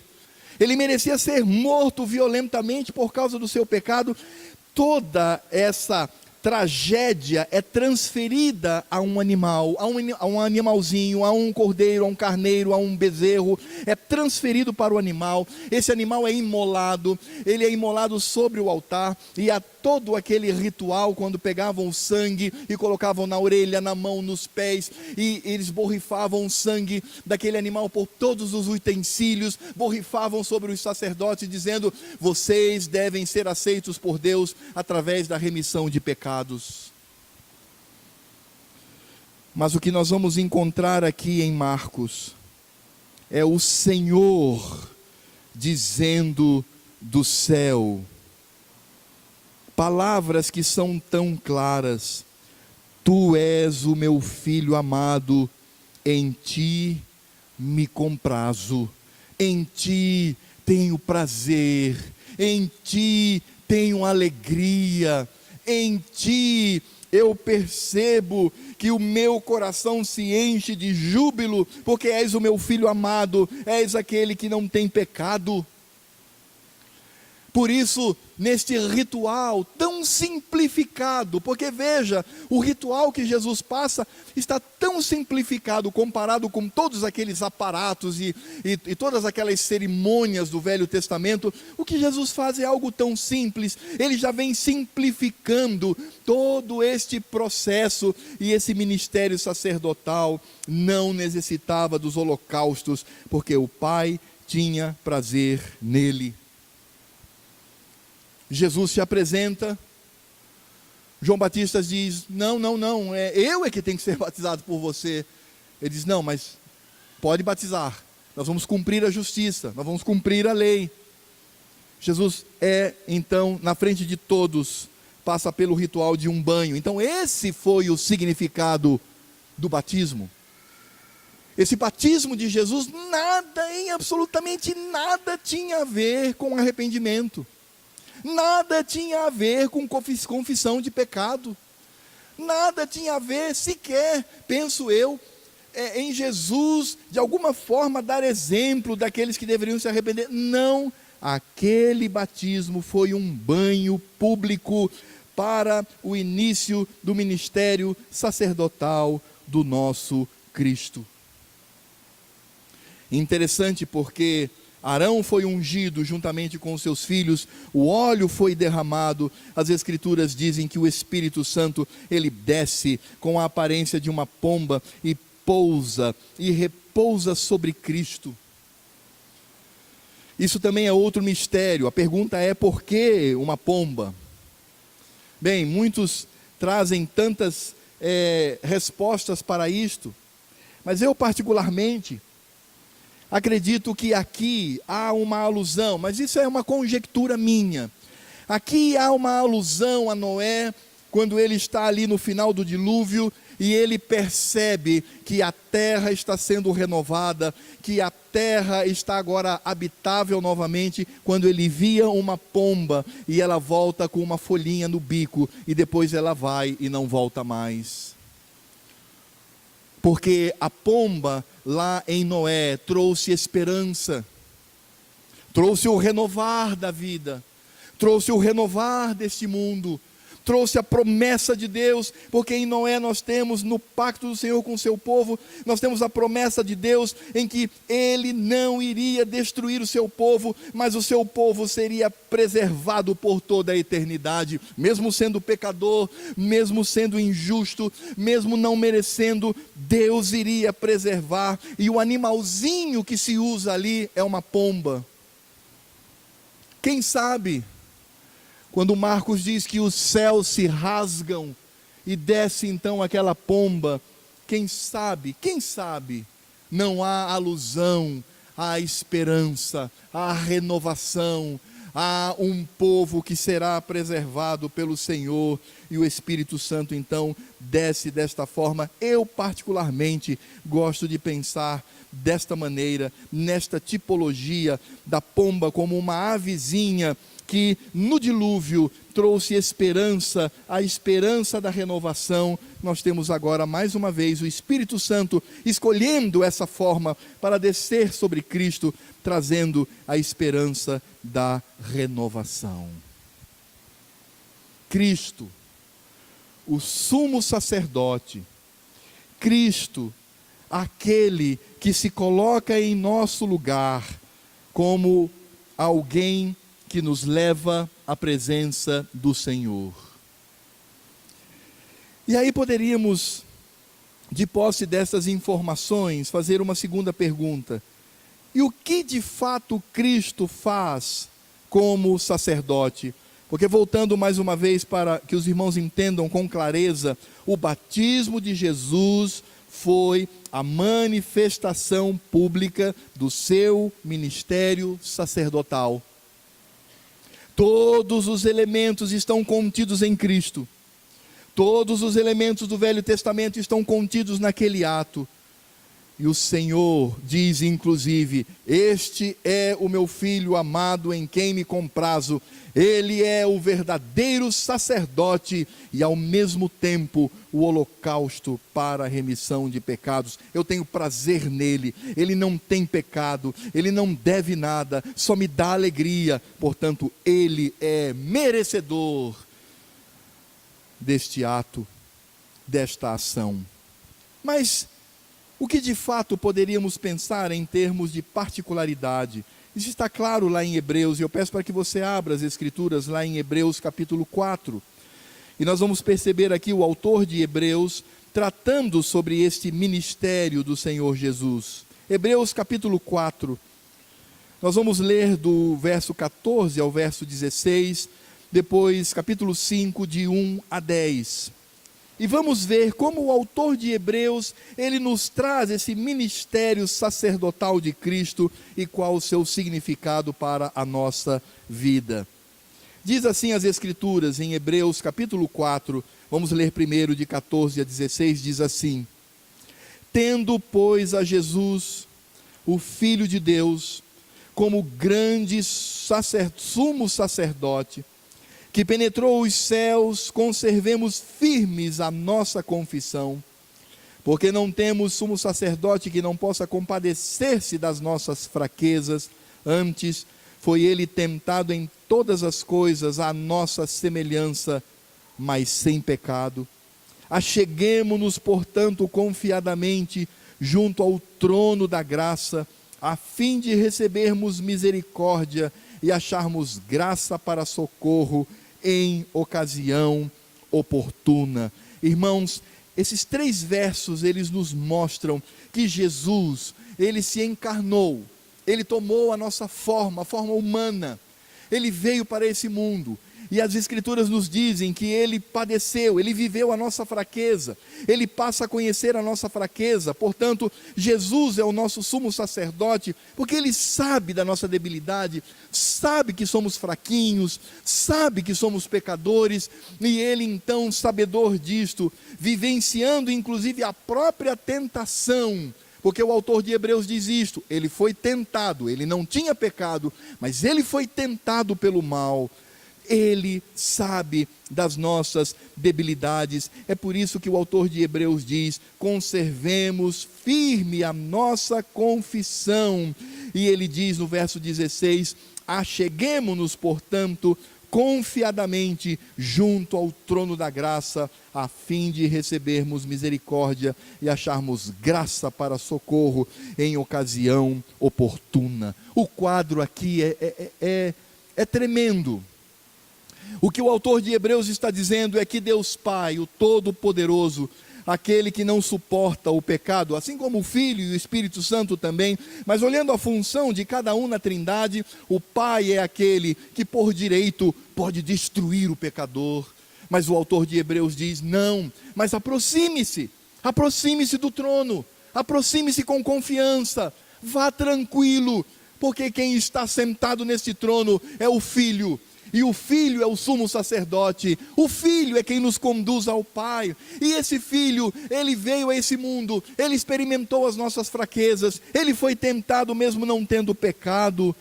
ele merecia ser morto violentamente por causa do seu pecado, toda essa tragédia é transferida a um animal, a um animalzinho, a um cordeiro, a um carneiro, a um bezerro, é transferido para o animal. Esse animal é imolado, ele é imolado sobre o altar, e há todo aquele ritual, quando pegavam o sangue e colocavam na orelha, na mão, nos pés, e eles borrifavam o sangue daquele animal por todos os utensílios, borrifavam sobre os sacerdotes, dizendo: vocês devem ser aceitos por Deus através da remissão de pecados. Mas o que nós vamos encontrar aqui em Marcos é o Senhor dizendo do céu palavras que são tão claras: tu és o meu filho amado, em ti me comprazo, em ti tenho prazer, em ti tenho alegria, em ti eu percebo que o meu coração se enche de júbilo, porque és o meu filho amado, és aquele que não tem pecado. Por isso, neste ritual tão simplificado, porque veja, o ritual que Jesus passa está tão simplificado comparado com todos aqueles aparatos e todas aquelas cerimônias do Velho Testamento. O que Jesus faz é algo tão simples, ele já vem simplificando todo este processo, e esse ministério sacerdotal não necessitava dos holocaustos, porque o Pai tinha prazer nele. Jesus se apresenta, João Batista diz: não, eu é que tenho que ser batizado por você. Ele diz: não, mas pode batizar, nós vamos cumprir a justiça, nós vamos cumprir a lei. Jesus então, na frente de todos, passa pelo ritual de um banho. Então esse foi o significado do batismo. Esse batismo de Jesus, absolutamente nada tinha a ver com arrependimento. Nada tinha a ver com confissão de pecado, nada tinha a ver sequer, penso eu, em Jesus, de alguma forma, dar exemplo daqueles que deveriam se arrepender. Não, aquele batismo foi um banho público para o início do ministério sacerdotal do nosso Cristo. Interessante, porque Arão foi ungido juntamente com os seus filhos, o óleo foi derramado. As Escrituras dizem que o Espírito Santo, ele desce com a aparência de uma pomba e pousa e repousa sobre Cristo. Isso também é outro mistério. A pergunta é: por que uma pomba? Bem, muitos trazem tantas respostas para isto, mas eu particularmente acredito que aqui há uma alusão, mas isso é uma conjectura minha. Aqui há uma alusão a Noé, quando ele está ali no final do dilúvio, e ele percebe que a terra está sendo renovada, que a terra está agora habitável novamente, quando ele via uma pomba, e ela volta com uma folhinha no bico, e depois ela vai e não volta mais. Porque a pomba lá em Noé trouxe esperança, trouxe o renovar da vida, trouxe o renovar deste mundo, trouxe a promessa de Deus, porque em Noé nós temos, no pacto do Senhor com o seu povo, nós temos a promessa de Deus, em que Ele não iria destruir o seu povo, mas o seu povo seria preservado por toda a eternidade, mesmo sendo pecador, mesmo sendo injusto, mesmo não merecendo, Deus iria preservar, e o animalzinho que se usa ali é uma pomba. Quem sabe, quando Marcos diz que os céus se rasgam e desce então aquela pomba, quem sabe, não há alusão à esperança, à renovação, a um povo que será preservado pelo Senhor, e o Espírito Santo então desce desta forma. Eu particularmente gosto de pensar desta maneira, nesta tipologia da pomba como uma avezinha, que no dilúvio trouxe esperança, a esperança da renovação. Nós temos agora mais uma vez o Espírito Santo escolhendo essa forma para descer sobre Cristo, trazendo a esperança da renovação. Cristo, o sumo sacerdote, Cristo, aquele que se coloca em nosso lugar como alguém que nos leva à presença do Senhor. E aí poderíamos, de posse dessas informações, fazer uma segunda pergunta: e o que de fato Cristo faz como sacerdote? Porque, voltando mais uma vez para que os irmãos entendam com clareza, o batismo de Jesus foi a manifestação pública do seu ministério sacerdotal. Todos os elementos estão contidos em Cristo. Todos os elementos do Velho Testamento estão contidos naquele ato. E o Senhor diz inclusive: este é o meu filho amado em quem me comprazo. Ele é o verdadeiro sacerdote e ao mesmo tempo o holocausto para a remissão de pecados. Eu tenho prazer nele, ele não tem pecado, ele não deve nada, só me dá alegria. Portanto, ele é merecedor deste ato, desta ação. Mas o que de fato poderíamos pensar em termos de particularidade? Isso está claro lá em Hebreus, e eu peço para que você abra as Escrituras lá em Hebreus capítulo 4. E nós vamos perceber aqui o autor de Hebreus tratando sobre este ministério do Senhor Jesus. Hebreus capítulo 4, nós vamos ler do verso 14 ao verso 16, depois capítulo 5, de 1 a 10. E vamos ver como o autor de Hebreus, ele nos traz esse ministério sacerdotal de Cristo e qual o seu significado para a nossa vida. Diz assim as Escrituras em Hebreus capítulo 4, vamos ler primeiro de 14 a 16, diz assim: tendo, pois, a Jesus, o Filho de Deus, como grande sumo sacerdote, que penetrou os céus, conservemos firmes a nossa confissão, porque não temos sumo sacerdote que não possa compadecer-se das nossas fraquezas, antes foi ele tentado em todas as coisas à nossa semelhança, mas sem pecado. Acheguemo-nos, portanto, confiadamente junto ao trono da graça, a fim de recebermos misericórdia e acharmos graça para socorro em ocasião oportuna. Irmãos, esses 3 versos, eles nos mostram que Jesus, ele se encarnou, ele tomou a nossa forma, a forma humana, ele veio para esse mundo, e as Escrituras nos dizem que ele padeceu, ele viveu a nossa fraqueza, ele passa a conhecer a nossa fraqueza. Portanto, Jesus é o nosso sumo sacerdote, porque ele sabe da nossa debilidade, sabe que somos fraquinhos, sabe que somos pecadores, e ele então, sabedor disto, vivenciando inclusive a própria tentação, porque o autor de Hebreus diz isto: ele foi tentado, ele não tinha pecado, mas ele foi tentado pelo mal. Ele sabe das nossas debilidades. É por isso que o autor de Hebreus diz: conservemos firme a nossa confissão. E ele diz no verso 16: acheguemo-nos, portanto, confiadamente junto ao trono da graça, a fim de recebermos misericórdia e acharmos graça para socorro em ocasião oportuna. O quadro aqui é tremendo. O que o autor de Hebreus está dizendo é que Deus Pai, o Todo-Poderoso, aquele que não suporta o pecado, assim como o Filho e o Espírito Santo também, mas olhando a função de cada um na Trindade, o Pai é aquele que por direito pode destruir o pecador, mas o autor de Hebreus diz: não, mas aproxime-se do trono, aproxime-se com confiança, vá tranquilo, porque quem está sentado nesse trono é o Filho, e o Filho é o sumo sacerdote, o Filho é quem nos conduz ao Pai, e esse Filho, ele veio a esse mundo, ele experimentou as nossas fraquezas, ele foi tentado mesmo não tendo pecado.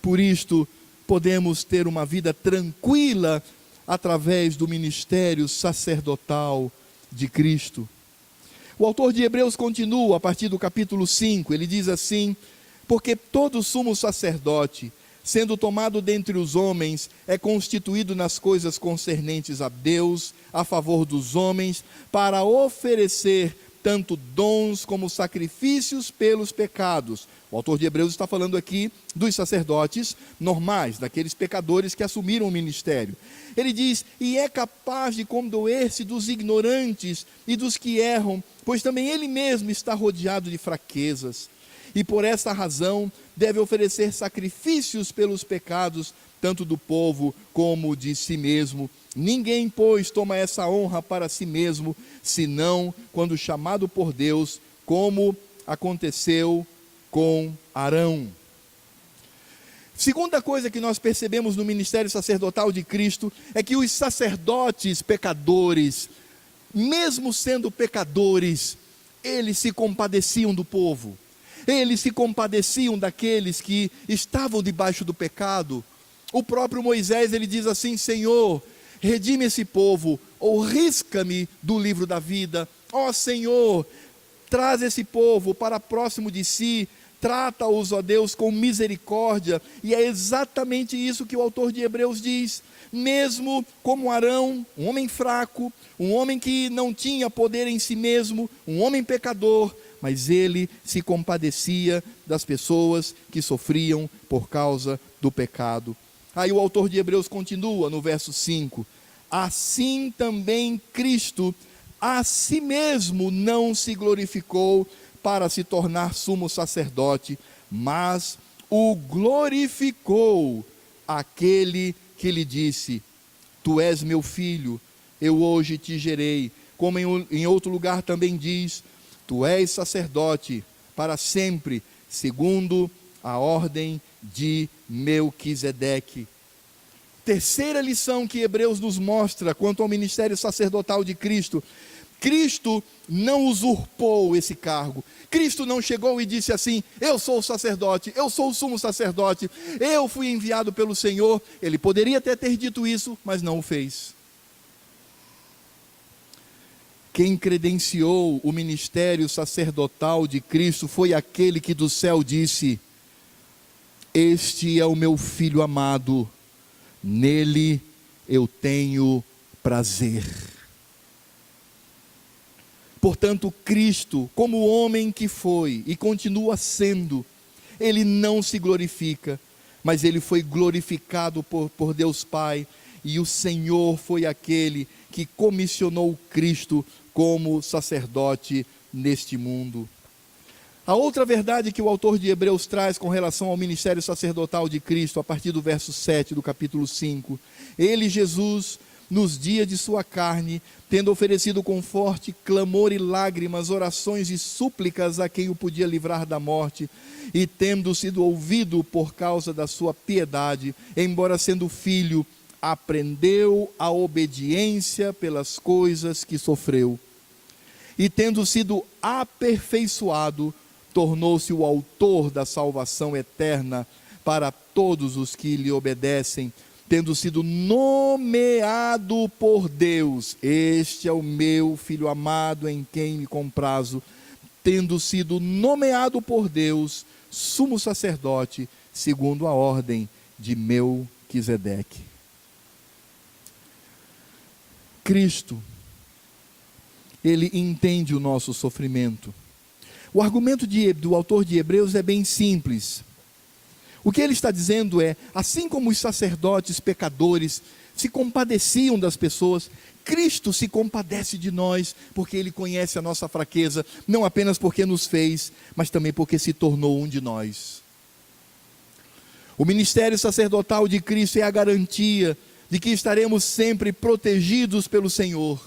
Por isto, podemos ter uma vida tranquila, através do ministério sacerdotal de Cristo. O autor de Hebreus continua, a partir do capítulo 5, ele diz assim: porque todo sumo sacerdote, sendo tomado dentre os homens, é constituído nas coisas concernentes a Deus, a favor dos homens, para oferecer tanto dons como sacrifícios pelos pecados. O autor de Hebreus está falando aqui dos sacerdotes normais, daqueles pecadores que assumiram o ministério. Ele diz: e é capaz de condoer-se dos ignorantes e dos que erram, pois também ele mesmo está rodeado de fraquezas. E por essa razão deve oferecer sacrifícios pelos pecados, tanto do povo como de si mesmo. Ninguém, pois, toma essa honra para si mesmo, senão quando chamado por Deus, como aconteceu com Arão. Segunda coisa que nós percebemos no ministério sacerdotal de Cristo é que os sacerdotes pecadores, mesmo sendo pecadores, eles se compadeciam do povo. Eles se compadeciam daqueles que estavam debaixo do pecado. O próprio Moisés, ele diz assim: Senhor, redime esse povo, ou risca-me do livro da vida. Ó Senhor, traz esse povo para próximo de si, trata-os, ó Deus, com misericórdia. E é exatamente isso que o autor de Hebreus diz. Mesmo como Arão, um homem fraco, um homem que não tinha poder em si mesmo, um homem pecador, mas ele se compadecia das pessoas que sofriam por causa do pecado. Aí o autor de Hebreus continua no verso 5: assim também Cristo a si mesmo não se glorificou para se tornar sumo sacerdote, mas o glorificou aquele que lhe disse: tu és meu filho, eu hoje te gerei. Como em outro lugar também diz: tu és sacerdote para sempre, segundo a ordem de Melquisedeque. Terceira lição que Hebreus nos mostra quanto ao ministério sacerdotal de Cristo: Cristo não usurpou esse cargo. Cristo não chegou e disse assim: eu sou o sacerdote, eu sou o sumo sacerdote, eu fui enviado pelo Senhor. Ele poderia até ter dito isso, mas não o fez. Quem credenciou o ministério sacerdotal de Cristo foi aquele que do céu disse: este é o meu filho amado, nele eu tenho prazer. Portanto, Cristo, como homem que foi e continua sendo, ele não se glorifica, mas ele foi glorificado por Deus Pai, e o Senhor foi aquele que comissionou Cristo como sacerdote neste mundo. A outra verdade que o autor de Hebreus traz com relação ao ministério sacerdotal de Cristo, a partir do verso 7 do capítulo 5, ele, Jesus, nos dias de sua carne, tendo oferecido com forte clamor e lágrimas, orações e súplicas a quem o podia livrar da morte, e tendo sido ouvido por causa da sua piedade, embora sendo filho, aprendeu a obediência pelas coisas que sofreu. E tendo sido aperfeiçoado, tornou-se o autor da salvação eterna para todos os que lhe obedecem, tendo sido nomeado por Deus, este é o meu Filho amado em quem me comprazo, tendo sido nomeado por Deus, sumo sacerdote, segundo a ordem de Melquisedeque. Cristo, ele entende o nosso sofrimento. O argumento do autor de Hebreus é bem simples. O que ele está dizendo é, assim como os sacerdotes pecadores se compadeciam das pessoas, Cristo se compadece de nós, porque ele conhece a nossa fraqueza, não apenas porque nos fez, mas também porque se tornou um de nós. O ministério sacerdotal de Cristo é a garantia de que estaremos sempre protegidos pelo Senhor.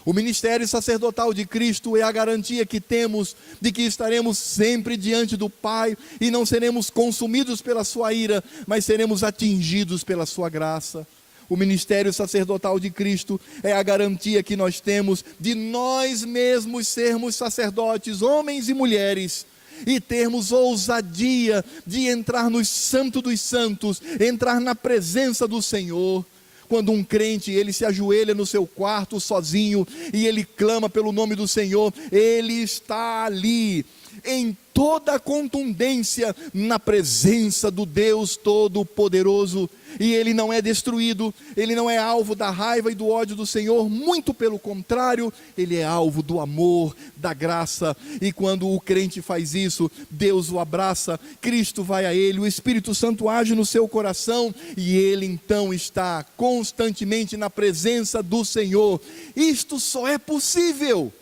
O ministério sacerdotal de Cristo é a garantia que temos de que estaremos sempre diante do Pai e não seremos consumidos pela sua ira, mas seremos atingidos pela sua graça. O ministério sacerdotal de Cristo é a garantia que nós temos de nós mesmos sermos sacerdotes, homens e mulheres, e termos ousadia de entrar no Santo dos Santos, entrar na presença do Senhor. Quando um crente, ele se ajoelha no seu quarto sozinho e ele clama pelo nome do Senhor, ele está ali em toda a contundência na presença do Deus Todo-Poderoso, e ele não é destruído, ele não é alvo da raiva e do ódio do Senhor, muito pelo contrário, ele é alvo do amor, da graça, e quando o crente faz isso, Deus o abraça, Cristo vai a ele, o Espírito Santo age no seu coração, e ele então está constantemente na presença do Senhor. Isto só é possível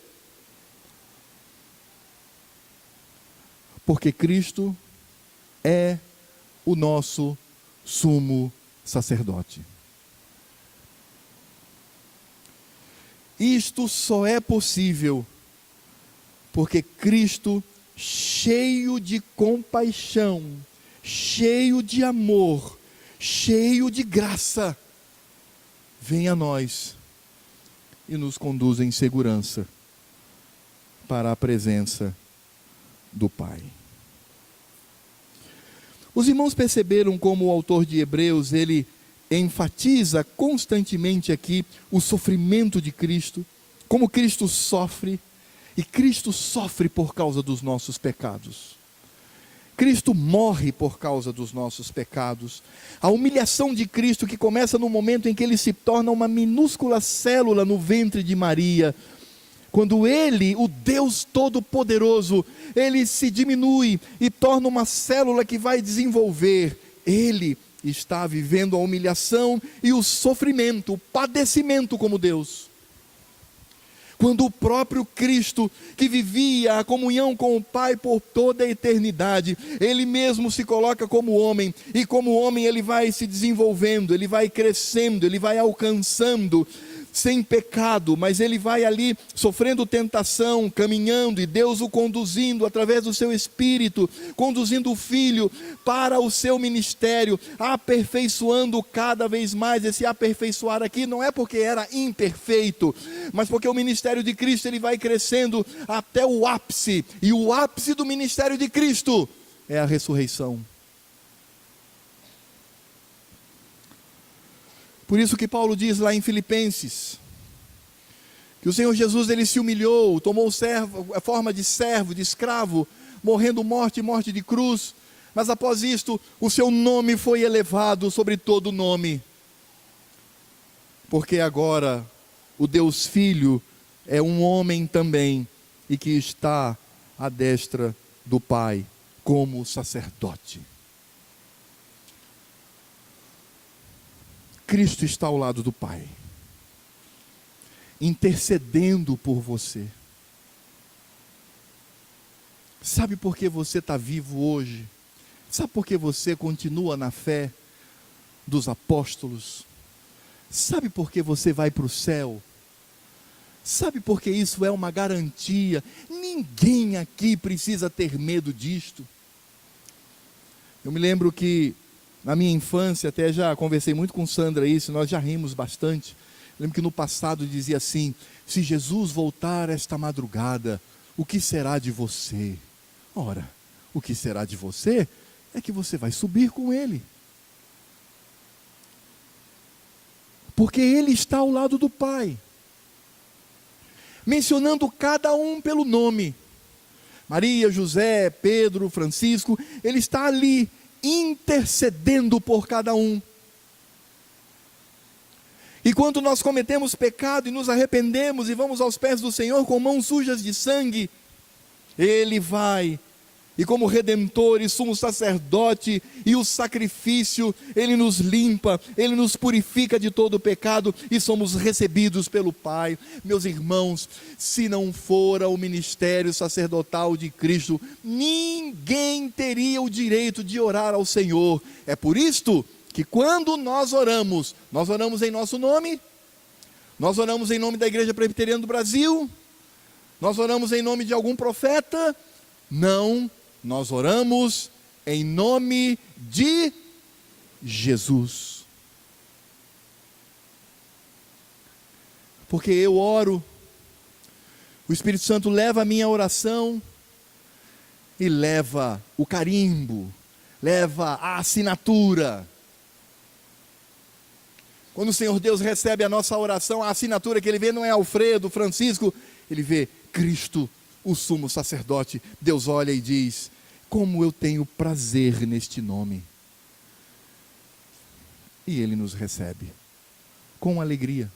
porque Cristo é o nosso sumo sacerdote. Isto só é possível porque Cristo, cheio de compaixão, cheio de amor, cheio de graça, vem a nós e nos conduz em segurança para a presença do Pai. Os irmãos perceberam como o autor de Hebreus, ele enfatiza constantemente aqui o sofrimento de Cristo, como Cristo sofre, e Cristo sofre por causa dos nossos pecados. Cristo morre por causa dos nossos pecados. A humilhação de Cristo, que começa no momento em que ele se torna uma minúscula célula no ventre de Maria, quando ele, o Deus Todo-Poderoso, ele se diminui e torna uma célula que vai desenvolver. Ele está vivendo a humilhação e o sofrimento, o padecimento como Deus. Quando o próprio Cristo, que vivia a comunhão com o Pai por toda a eternidade, ele mesmo se coloca como homem, e como homem ele vai se desenvolvendo, ele vai crescendo, ele vai alcançando, sem pecado, mas ele vai ali sofrendo tentação, caminhando, e Deus o conduzindo através do seu Espírito, conduzindo o Filho para o seu ministério, aperfeiçoando cada vez mais. Esse aperfeiçoar aqui não é porque era imperfeito, mas porque o ministério de Cristo ele vai crescendo até o ápice, e o ápice do ministério de Cristo é a ressurreição. Por isso que Paulo diz lá em Filipenses, que o Senhor Jesus ele se humilhou, tomou a forma de servo, de escravo, morrendo morte de cruz, mas após isto, o seu nome foi elevado sobre todo nome, porque agora o Deus Filho é um homem também, e que está à destra do Pai, como sacerdote. Cristo está ao lado do Pai. intercedendo por você. Sabe por que você está vivo hoje? Sabe por que você continua na fé dos apóstolos? Sabe por que você vai para o céu? Sabe por que isso é uma garantia? Ninguém aqui precisa ter medo disto. Eu me lembro que na minha infância, até já conversei muito com Sandra isso, nós já rimos bastante. Eu lembro que no passado dizia assim: se Jesus voltar esta madrugada, o que será de você? Ora, o que será de você é que você vai subir com Ele. Porque Ele está ao lado do Pai, mencionando cada um pelo nome. Maria, José, Pedro, Francisco, Ele está ali, intercedendo por cada um. E quando nós cometemos pecado e nos arrependemos e vamos aos pés do Senhor com mãos sujas de sangue, Ele vai, e como Redentor e sumo sacerdote e o sacrifício, Ele nos limpa, Ele nos purifica de todo o pecado e somos recebidos pelo Pai. Meus irmãos, se não fora o ministério sacerdotal de Cristo, ninguém teria o direito de orar ao Senhor. É por isto que quando nós oramos em nosso nome, nós oramos em nome da Igreja Presbiteriana do Brasil, nós oramos em nome de algum profeta? Não, nós oramos em nome de Jesus. Porque eu oro, o Espírito Santo leva a minha oração e leva o carimbo, leva a assinatura. Quando o Senhor Deus recebe a nossa oração, a assinatura que Ele vê não é Alfredo, Francisco, Ele vê Cristo, o sumo sacerdote. Deus olha e diz: como eu tenho prazer neste nome. E Ele nos recebe com alegria.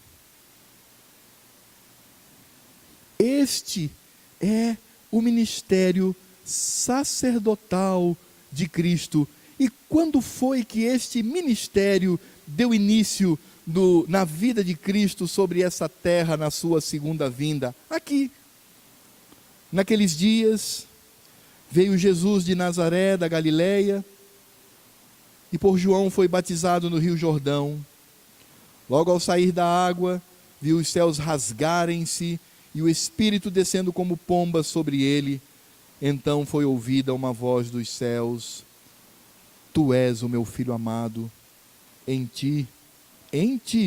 Este é o ministério sacerdotal de Cristo. E quando foi que este ministério deu início na vida de Cristo sobre essa terra, na sua segunda vinda? Aqui. Naqueles dias, veio Jesus de Nazaré, da Galileia, e por João foi batizado no Rio Jordão. Logo ao sair da água, viu os céus rasgarem-se, e o Espírito descendo como pomba sobre ele. Então foi ouvida uma voz dos céus: Tu és o meu Filho amado, em ti,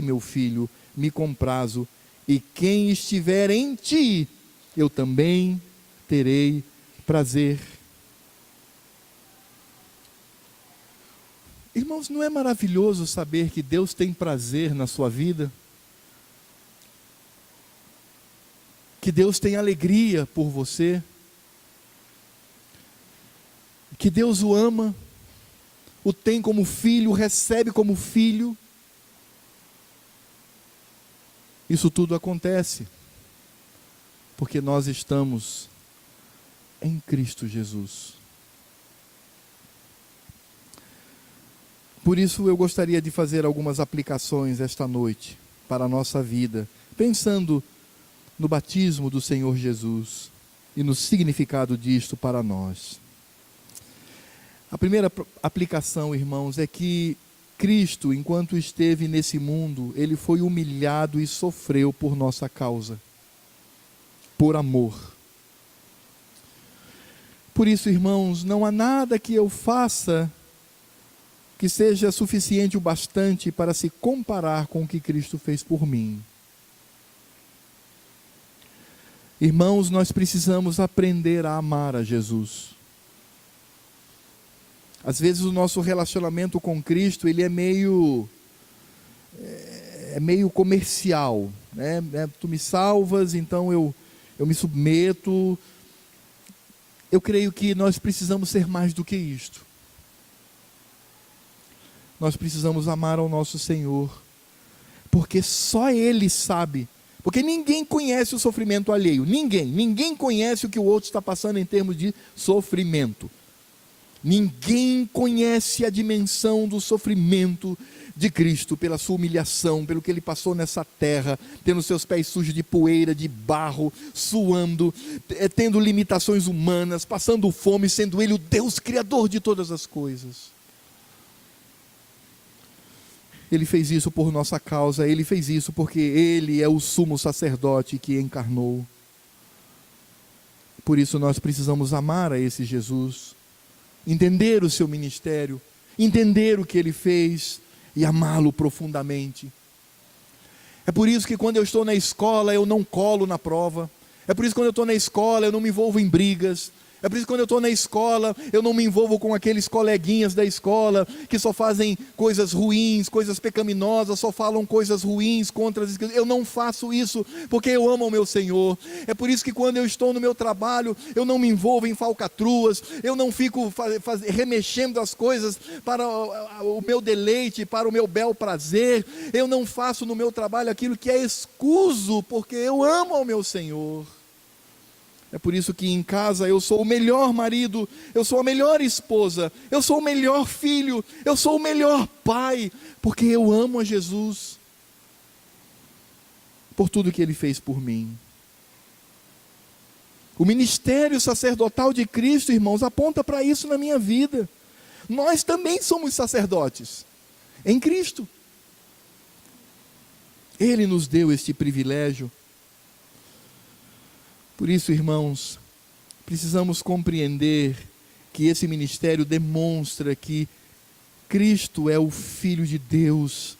meu Filho, me comprazo, e quem estiver em ti, eu também terei prazer. Irmãos, não é maravilhoso saber que Deus tem prazer na sua vida? Que Deus tem alegria por você? Que Deus o ama, o tem como filho, o recebe como filho? Isso tudo acontece porque nós estamos em Cristo Jesus. Por isso eu gostaria de fazer algumas aplicações esta noite para a nossa vida, pensando no batismo do Senhor Jesus e no significado disto para nós. A primeira aplicação, irmãos, é que Cristo, enquanto esteve nesse mundo, Ele foi humilhado e sofreu por nossa causa, por amor. Por isso, irmãos, não há nada que eu faça que seja suficiente o bastante para se comparar com o que Cristo fez por mim. Irmãos, nós precisamos aprender a amar a Jesus. Às vezes o nosso relacionamento com Cristo, ele é meio comercial, né? Tu me salvas, então eu me submeto. Eu creio que nós precisamos ser mais do que isto. Nós precisamos amar ao nosso Senhor, porque só Ele sabe, porque ninguém conhece o sofrimento alheio, ninguém conhece o que o outro está passando em termos de sofrimento. Ninguém conhece a dimensão do sofrimento de Cristo, pela sua humilhação, pelo que ele passou nessa terra, tendo seus pés sujos de poeira, de barro, suando, tendo limitações humanas, passando fome, sendo ele o Deus criador de todas as coisas. Ele fez isso por nossa causa, ele fez isso porque ele é o sumo sacerdote que encarnou. Por isso nós precisamos amar a esse Jesus, entender o seu ministério, entender o que ele fez e amá-lo profundamente. É por isso que quando eu estou na escola eu não colo na prova. É por isso que quando eu estou na escola eu não me envolvo em brigas. É por isso que quando eu estou na escola eu não me envolvo com aqueles coleguinhas da escola que só fazem coisas ruins, coisas pecaminosas, só falam coisas ruins contra as escrituras. Eu não faço isso porque eu amo o meu Senhor. É por isso que quando eu estou no meu trabalho eu não me envolvo em falcatruas, eu não fico remexendo as coisas para o meu deleite, para o meu bel prazer. Eu não faço no meu trabalho aquilo que é escuso, porque eu amo ao meu Senhor. É por isso que em casa eu sou o melhor marido, eu sou a melhor esposa, eu sou o melhor filho, eu sou o melhor pai, porque eu amo a Jesus, por tudo que ele fez por mim. O ministério sacerdotal de Cristo, irmãos, aponta para isso na minha vida. Nós também somos sacerdotes, em Cristo. Ele nos deu este privilégio. Por isso, irmãos, precisamos compreender que esse ministério demonstra que Cristo é o Filho de Deus,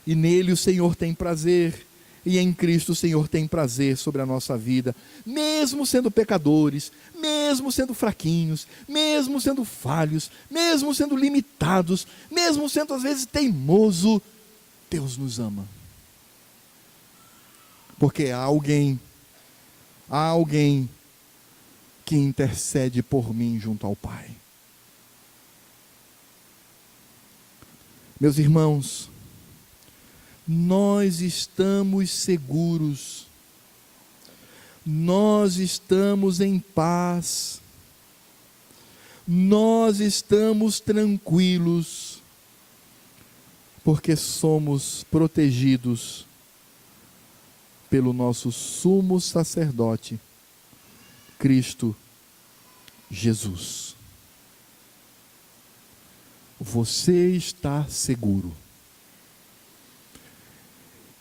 e nele o Senhor tem prazer, e em Cristo o Senhor tem prazer sobre a nossa vida, mesmo sendo pecadores, mesmo sendo fraquinhos, mesmo sendo falhos, mesmo sendo limitados, mesmo sendo às vezes teimoso, Deus nos ama. Porque há alguém que intercede por mim junto ao Pai. Meus irmãos, nós estamos seguros, nós estamos em paz, nós estamos tranquilos, porque somos protegidos pelo nosso sumo sacerdote, Cristo Jesus. Você está seguro.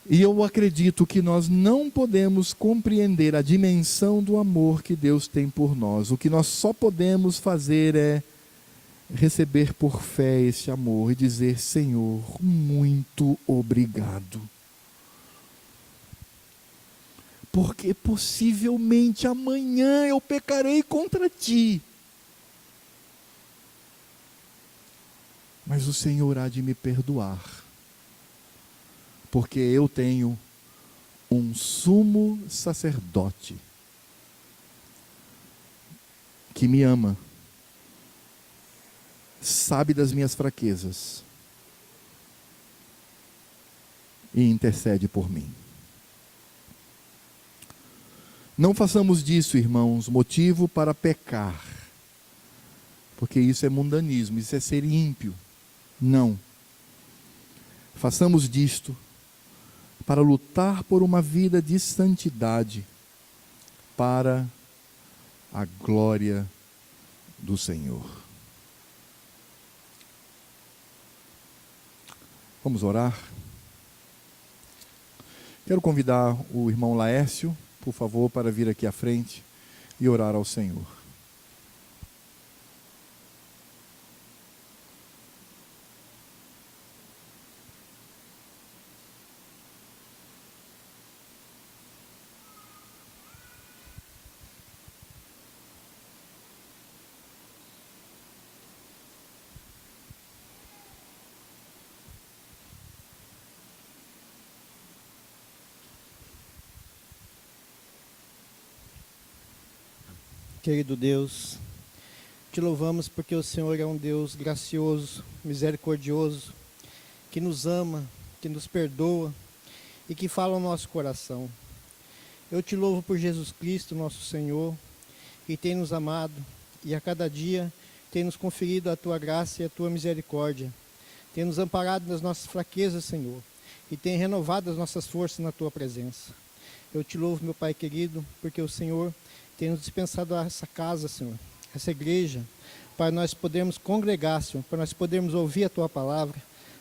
E eu acredito que nós não podemos compreender a dimensão do amor que Deus tem por nós. O que nós só podemos fazer é receber por fé esse amor e dizer: Senhor, muito obrigado. Porque possivelmente amanhã eu pecarei contra ti. Mas o Senhor há de me perdoar, porque eu tenho um sumo sacerdote que me ama, sabe das minhas fraquezas e intercede por mim. Não façamos disso, irmãos, motivo para pecar, porque isso é mundanismo, isso é ser ímpio. Não. Façamos disto para lutar por uma vida de santidade, para a glória do Senhor. Vamos orar? Quero convidar o irmão Laércio, por favor, para vir aqui à frente e orar ao Senhor. Querido Deus, te louvamos porque o Senhor é um Deus gracioso, misericordioso, que nos ama, que nos perdoa e que fala ao nosso coração. Eu te louvo por Jesus Cristo, nosso Senhor, que tem nos amado e a cada dia tem nos conferido a tua graça e a tua misericórdia. tem nos amparado nas nossas fraquezas, Senhor, e tem renovado as nossas forças na Tua presença. Eu te louvo, meu Pai querido, porque o Senhor tem nos dispensado essa casa, Senhor, essa igreja, para nós podermos congregar, Senhor, para nós podermos ouvir a Tua palavra,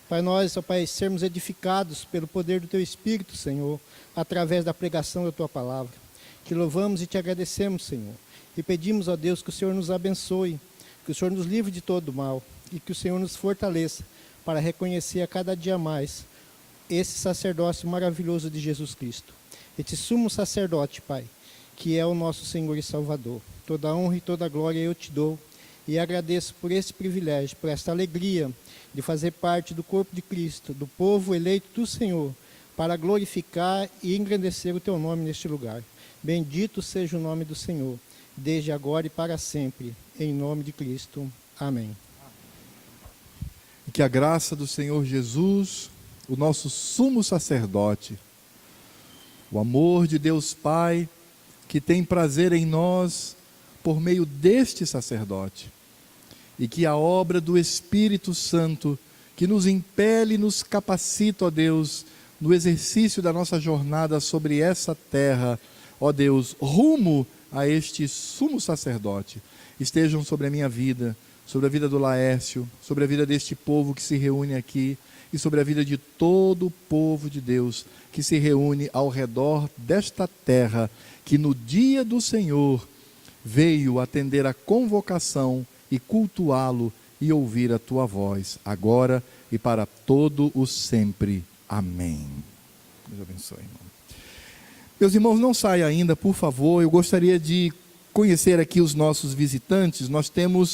para nós, ó Pai, sermos edificados pelo poder do Teu Espírito, Senhor, através da pregação da Tua palavra. Te louvamos e te agradecemos, Senhor, e pedimos, ó Deus, que o Senhor nos abençoe, que o Senhor nos livre de todo mal e que o Senhor nos fortaleça para reconhecer a cada dia mais esse sacerdócio maravilhoso de Jesus Cristo, esse sumo sacerdote, Pai, que é o nosso Senhor e Salvador. Toda honra e toda glória eu te dou e agradeço por esse privilégio, por esta alegria de fazer parte do corpo de Cristo, do povo eleito do Senhor, para glorificar e engrandecer o teu nome neste lugar. Bendito seja o nome do Senhor, desde agora e para sempre, em nome de Cristo. Amém. E que a graça do Senhor Jesus, o nosso sumo sacerdote, o amor de Deus Pai, que tem prazer em nós por meio deste sacerdote, e que a obra do Espírito Santo, que nos impele e nos capacita, ó Deus, no exercício da nossa jornada sobre essa terra, ó Deus, rumo a este sumo sacerdote, estejam sobre a minha vida, sobre a vida do Laércio, sobre a vida deste povo que se reúne aqui e sobre a vida de todo o povo de Deus que se reúne ao redor desta terra, que no dia do Senhor veio atender a convocação e cultuá-lo e ouvir a tua voz, agora e para todo o sempre. Amém. Deus abençoe, irmão. Meus irmãos, não saia ainda, por favor. Eu gostaria de conhecer aqui os nossos visitantes. Nós temos